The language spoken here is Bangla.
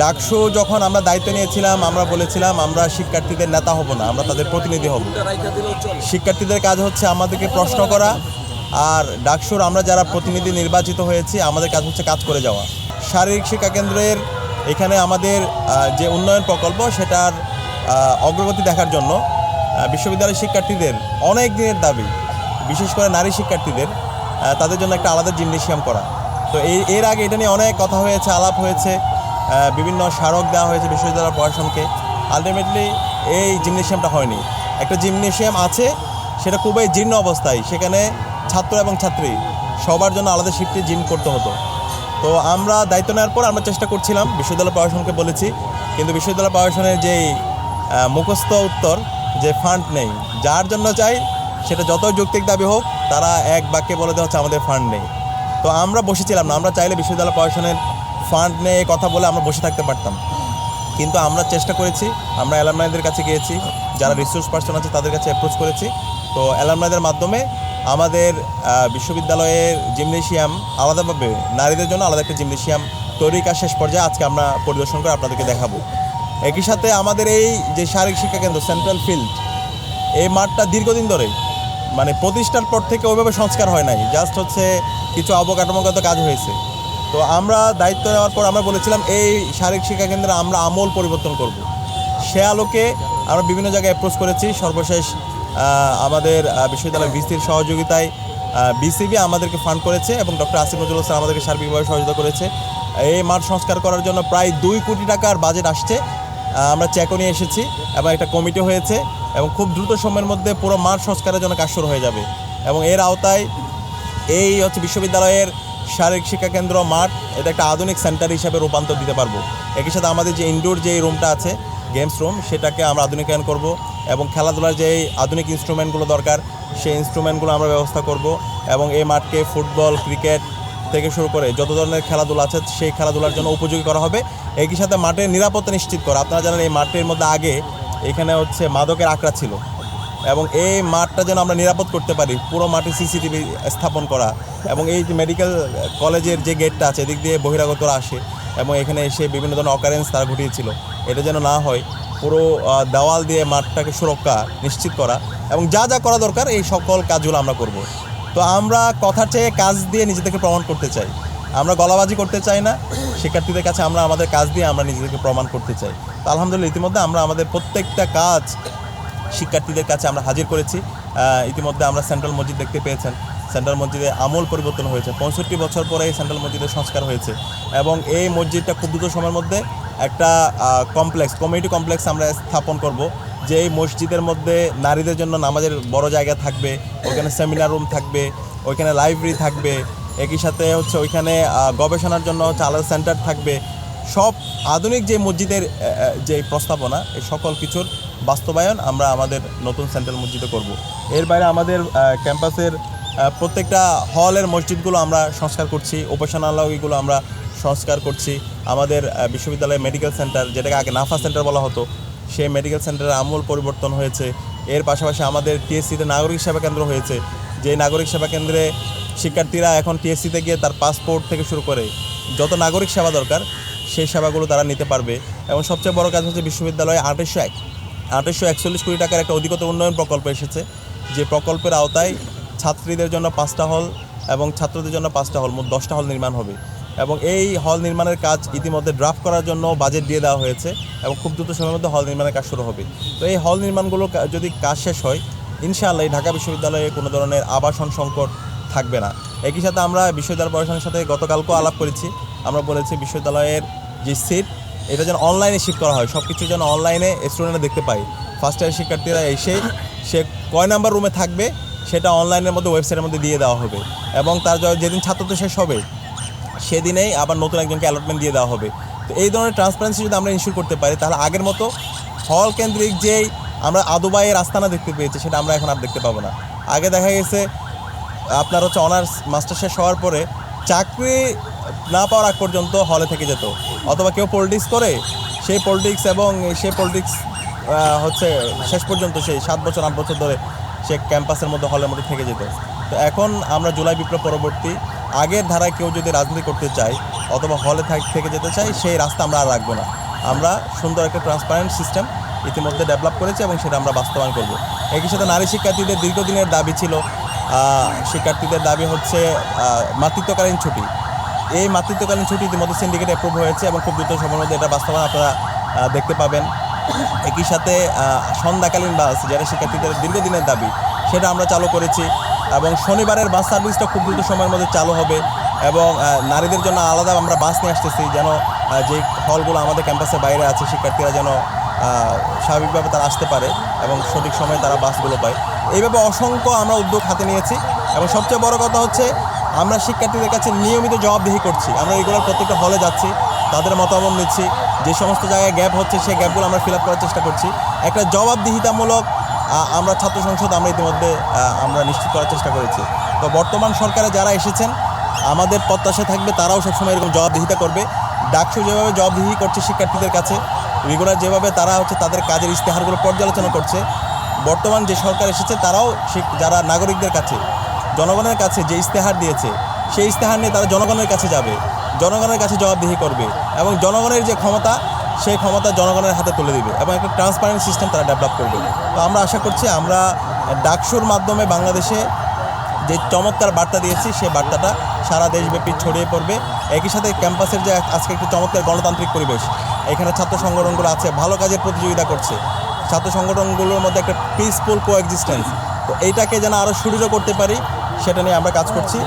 ডাকসু যখন আমরা দায়িত্ব নিয়েছিলাম আমরা বলেছিলাম আমরা শিক্ষার্থীদের নেতা হব না, আমরা তাদের প্রতিনিধি হব। শিক্ষার্থীদের কাজ হচ্ছে আমাদেরকে প্রশ্ন করা, আর ডাকসুর আমরা যারা প্রতিনিধি নির্বাচিত হয়েছি আমাদের কাজ হচ্ছে কাজ করে যাওয়া। শারীরিক শিক্ষা কেন্দ্রের এখানে আমাদের যে উন্নয়ন প্রকল্প সেটার অগ্রগতি দেখার জন্য বিশ্ববিদ্যালয়ের শিক্ষার্থীদের অনেক দিনের দাবি, বিশেষ করে নারী শিক্ষার্থীদের তাদের জন্য একটা আলাদা জিমনেশিয়াম করা। তো এর আগে এটা নিয়ে অনেক কথা হয়েছে, আলাপ হয়েছে, বিভিন্ন স্মারক দেওয়া হয়েছে বিশ্ববিদ্যালয় প্রশাসনকে। আলটিমেটলি এই জিমনেশিয়ামটা হয়নি। একটা জিমনেশিয়াম আছে, সেটা খুবই জীর্ণ অবস্থায়, সেখানে ছাত্র এবং ছাত্রী সবার জন্য আলাদা শিফটে জিম করতে হতো। তো আমরা দায়িত্ব নেওয়ার পর আমরা চেষ্টা করছিলাম, বিশ্ববিদ্যালয় প্রশাসনকে বলেছি, কিন্তু বিশ্ববিদ্যালয় প্রশাসনের যেই মুখস্থ উত্তর যে ফান্ড নেই, যার জন্য চাই সেটা যত যৌক্তিক দাবি হোক তারা এক বাক্যে বলে দেওয়া হচ্ছে আমাদের ফান্ড নেই। তো আমরা বসেছিলাম না, আমরা চাইলে বিশ্ববিদ্যালয় প্রশাসনের ফান্ড নিয়ে কথা বলে আমরা বসে থাকতে পারতাম, কিন্তু আমরা চেষ্টা করেছি, আমরা অ্যালামনাইদের কাছে গিয়েছি, যারা রিসোর্স পার্সন আছে তাদের কাছে অ্যাপ্রোচ করেছি। তো অ্যালামনাইদের মাধ্যমে আমাদের বিশ্ববিদ্যালয়ের জিমনেশিয়াম আলাদাভাবে নারীদের জন্য আলাদা একটা জিমনেশিয়াম তৈরির কাজ শেষ পর্যায়ে আজকে আমরা পরিদর্শন করে আপনাদেরকে দেখাবো। একই সাথে আমাদের এই যে শারীরিক শিক্ষা কেন্দ্র সেন্ট্রাল ফিল্ড, এই মাঠটা দীর্ঘদিন ধরে মানে প্রতিষ্ঠার পর থেকে ওইভাবে সংস্কার হয় নাই, জাস্ট হচ্ছে কিছু অবকাঠামোগত কাজ হয়েছে। তো আমরা দায়িত্ব নেওয়ার পর আমরা বলেছিলাম এই শারীরিক শিক্ষা কেন্দ্রে আমরা আমূল পরিবর্তন করব। সে আলোকে আমরা বিভিন্ন জায়গায় অ্যাপ্রোচ করেছি। সর্বশেষ আমাদের বিশ্ববিদ্যালয় ভিসির সহযোগিতায় বিসিবি আমাদেরকে ফান্ড করেছে এবং ডক্টর আসিফ নজরুল স্যার আমাদেরকে সার্বিকভাবে সহযোগিতা করেছে। এই মাঠ সংস্কার করার জন্য প্রায় 2 কোটি টাকার বাজেট আসছে। আমরা চেকও নিয়ে এসেছি এবং একটা কমিটি হয়েছে এবং খুব দ্রুত সময়ের মধ্যে পুরো মাঠ সংস্কারের জন্য কাজ শুরু হয়ে যাবে এবং এর আওতায় এই হচ্ছে বিশ্ববিদ্যালয়ের শারীরিক শিক্ষা কেন্দ্র মাঠ, এটা একটা আধুনিক সেন্টার হিসাবে রূপান্তর দিতে পারবো। একই সাথে আমাদের যে ইনডোর যে রুমটা আছে গেমস রুম, সেটাকে আমরা আধুনিকায়ন করব এবং খেলাধুলার যে আধুনিক ইনস্ট্রুমেন্টগুলো দরকার সেই ইনস্ট্রুমেন্টগুলো আমরা ব্যবস্থা করব এবং এই মাঠকে ফুটবল, ক্রিকেট থেকে শুরু করে যত ধরনের খেলাধুলা আছে সেই খেলাধুলার জন্য উপযোগী করা হবে। একই সাথে মাঠের নিরাপত্তা নিশ্চিত করা। আপনারা জানেন এই মাঠের মধ্যে আগে এখানে হচ্ছে মাদকের আখড়া ছিল এবং এই মাঠটা যেন আমরা নিরাপদ করতে পারি, পুরো মাঠে সিসিটিভি স্থাপন করা এবং এই যে মেডিকেল কলেজের যে গেটটা আছে এদিক দিয়ে বহিরাগতরা আসে এবং এখানে এসে বিভিন্ন ধরনের অকারেন্স তারা ঘটিয়েছিল, এটা যেন না হয়, পুরো দেওয়াল দিয়ে মাঠটাকে সুরক্ষা নিশ্চিত করা এবং যা যা করা দরকার এই সকল কাজগুলো আমরা করব। তো আমরা কথার চেয়ে কাজ দিয়ে নিজেদেরকে প্রমাণ করতে চাই, আমরা গলাবাজি করতে চাই না। শিক্ষার্থীদের কাছে আমরা আমাদের কাজ দিয়ে আমরা নিজেদেরকে প্রমাণ করতে চাই। তো আলহামদুলিল্লাহ ইতিমধ্যে আমরা আমাদের প্রত্যেকটা কাজ শিক্ষার্থীদের কাছে আমরা হাজির করেছি। ইতিমধ্যে আমরা সেন্ট্রাল মসজিদ দেখতে পেয়েছেন, সেন্ট্রাল মসজিদে আমূল পরিবর্তন হয়েছে। 65 বছর পরে এই সেন্ট্রাল মসজিদের সংস্কার হয়েছে এবং এই মসজিদটা খুব দ্রুত সময়ের মধ্যে একটা কমিউনিটি কমপ্লেক্স আমরা স্থাপন করব, যে এই মসজিদের মধ্যে নারীদের জন্য নামাজের বড় জায়গা থাকবে, ওইখানে সেমিনার রুম থাকবে, ওইখানে লাইব্রেরি থাকবে, একই সাথে হচ্ছে ওইখানে গবেষণার জন্য হচ্ছে আলাদা সেন্টার থাকবে। সব আধুনিক যে মসজিদের যে প্রস্তাবনা এই সকল কিছুর বাস্তবায়ন আমরা আমাদের নতুন সেন্ট্রাল মসজিদে করব। এর বাইরে আমাদের ক্যাম্পাসের প্রত্যেকটা হলের মসজিদগুলো আমরা সংস্কার করছি, উপাসনালয়গুলো আমরা সংস্কার করছি। আমাদের বিশ্ববিদ্যালয়ের মেডিকেল সেন্টার, যেটাকে আগে নাফা সেন্টার বলা হতো, সেই মেডিকেল সেন্টারের আমূল পরিবর্তন হয়েছে। এর পাশাপাশি আমাদের টিএসসিতে নাগরিক সেবা কেন্দ্র হয়েছে, যে নাগরিক সেবা কেন্দ্রে শিক্ষার্থীরা এখন টিএসসিতে গিয়ে তার পাসপোর্ট থেকে শুরু করে যত নাগরিক সেবা দরকার সেই সেবাগুলো তারা নিতে পারবে। এবং সবচেয়ে বড় কাজ হচ্ছে বিশ্ববিদ্যালয়ে 2841 কোটি টাকার একটা অধিকতর উন্নয়ন প্রকল্প এসেছে, যে প্রকল্পের আওতায় ছাত্রীদের জন্য 5টা হল এবং ছাত্রদের জন্য 5টা হল, মোট 10টা হল নির্মাণ হবে এবং এই হল নির্মাণের কাজ ইতিমধ্যে ড্রাফট করার জন্য বাজেট দিয়ে দেওয়া হয়েছে এবং খুব দ্রুত সময়ের মধ্যে হল নির্মাণের কাজ শুরু হবে। তো এই হল নির্মাণগুলো যদি কাজ শেষ হয় ইনশাআল্লাহ এই ঢাকা বিশ্ববিদ্যালয়ে কোনো ধরনের আবাসন সংকট থাকবে না। একই সাথে আমরা বিশ্ববিদ্যালয় প্রশাসনের সাথে গতকালকেও আলাপ করেছি, আমরা বলেছি বিশ্ববিদ্যালয়ের যে সিট এটা যেন অনলাইনে শিফট করা হয়, সব কিছু যেন অনলাইনে স্টুডেন্টরা দেখতে পায়। ফার্স্ট ইয়ার শিক্ষার্থীরা এসে সে কয় নাম্বার রুমে থাকবে সেটা অনলাইনের মধ্যে ওয়েবসাইটের মধ্যে দিয়ে দেওয়া হবে এবং তার যেদিন ছাত্রত্ব শেষ হবে সেদিনেই আবার নতুন একজনকে অ্যালটমেন্ট দিয়ে দেওয়া হবে। তো এই ধরনের ট্রান্সপারেন্সি যদি আমরা ইনশিওর করতে পারি তাহলে আগের মতো হল কেন্দ্রিক যেই আমরা আদুবাইয়ের আস্তানা দেখতে পেয়েছি সেটা আমরা এখন আর দেখতে পাবো না। আগে দেখা গেছে আপনার হচ্ছে অনার্স মাস্টার শেষ হওয়ার পরে চাকরি না পাওয়ার আগ পর্যন্ত হলে থেকে যেত, অথবা কেউ পলিটিক্স করে সেই পলিটিক্স হচ্ছে শেষ পর্যন্ত সেই 7 বছর 8 বছর ধরে সে ক্যাম্পাসের মধ্যে হলের মধ্যে থেকে যেত। তো এখন আমরা জুলাই বিপ্লব পরবর্তী আগের ধারায় কেউ যদি রাজনীতি করতে চায় অথবা হলে থেকে যেতে চাই, সেই রাস্তা আমরা আর রাখবো না। আমরা সুন্দর একটা ট্রান্সপারেন্ট সিস্টেম ইতিমধ্যে ডেভেলপ করেছি এবং সেটা আমরা বাস্তবায়ন করব। একই সাথে নারী শিক্ষার্থীদের দীর্ঘদিনের দাবি ছিল, শিক্ষার্থীদের দাবি হচ্ছে মাতৃত্বকালীন ছুটি। এই মাতৃত্বকালীন ছুটি ইতিমধ্যে সিন্ডিকেট অ্যাপ্রুভ হয়েছে এবং খুব দ্রুত সময়ের মধ্যে এটা বাস্তবায়ন আপনারা দেখতে পাবেন। একই সাথে সন্ধ্যাকালীন বাস, যেটা শিক্ষার্থীদের দীর্ঘদিনের দাবি, সেটা আমরা চালু করেছি এবং শনিবারের বাস সার্ভিসটা খুব দ্রুত সময়ের মধ্যে চালু হবে এবং নারীদের জন্য আলাদা আমরা বাস নিয়ে আসতেছি, যেন যে হলগুলো আমাদের ক্যাম্পাসের বাইরে আছে শিক্ষার্থীরা যেন স্বাভাবিকভাবে তারা আসতে পারে এবং সঠিক সময়ে তারা বাসগুলো পায়। এইভাবে অসংখ্য আমরা উদ্যোগ হাতে নিয়েছি এবং সবচেয়ে বড় কথা হচ্ছে আমরা শিক্ষার্থীদের কাছে নিয়মিত জবাবদিহি করছি। আমরা রেগুলার প্রত্যেকটা হলে যাচ্ছি, তাদের মতামত নিচ্ছি, যে সমস্ত জায়গায় গ্যাপ হচ্ছে সেই গ্যাপগুলো আমরা ফিল আপ করার চেষ্টা করছি। একটা জবাবদিহিতামূলক আমরা ছাত্র সংসদ আমরা ইতিমধ্যে আমরা নিশ্চিত করার চেষ্টা করেছি। তো বর্তমান সরকারে যারা এসেছেন আমাদের প্রত্যাশা থাকবে তারাও সবসময় এরকম জবাবদিহিতা করবে। ডাকসু যেভাবে জবাবদিহি করছে শিক্ষার্থীদের কাছে, রেগুলার যেভাবে তারা হচ্ছে তাদের কাজের ইশতেহারগুলো পর্যালোচনা করছে, বর্তমান যে সরকার এসেছে তারাও যারা নাগরিকদের কাছে, জনগণের কাছে যে ইশতেহার দিয়েছে সেই ইশতেহার নিয়ে তারা জনগণের কাছে যাবে, জনগণের কাছে জবাবদিহি করবে এবং জনগণের যে ক্ষমতা সেই ক্ষমতা জনগণের হাতে তুলে দিবে এবং একটা ট্রান্সপারেন্ট সিস্টেম তারা ডেভেলপ করবে। তো আমরা আশা করছি আমরা ডাকসুর মাধ্যমে বাংলাদেশে যে চমৎকার বার্তা দিয়েছি সেই বার্তাটা সারা দেশব্যাপী ছড়িয়ে পড়বে। একই সাথে ক্যাম্পাসের যে আজকে একটি চমৎকার গণতান্ত্রিক পরিবেশ, এখানে ছাত্র সংগঠনগুলো আছে, ভালো কাজের প্রতিযোগিতা করছে, ছাত্র সংগঠনগুলোর মধ্যে একটা পিসফুল কোএক্সিস্টেন্স, তো এইটাকে যেন আরও সুদৃঢ় করতে পারি সেটা নিয়ে আমরা কাজ করছি।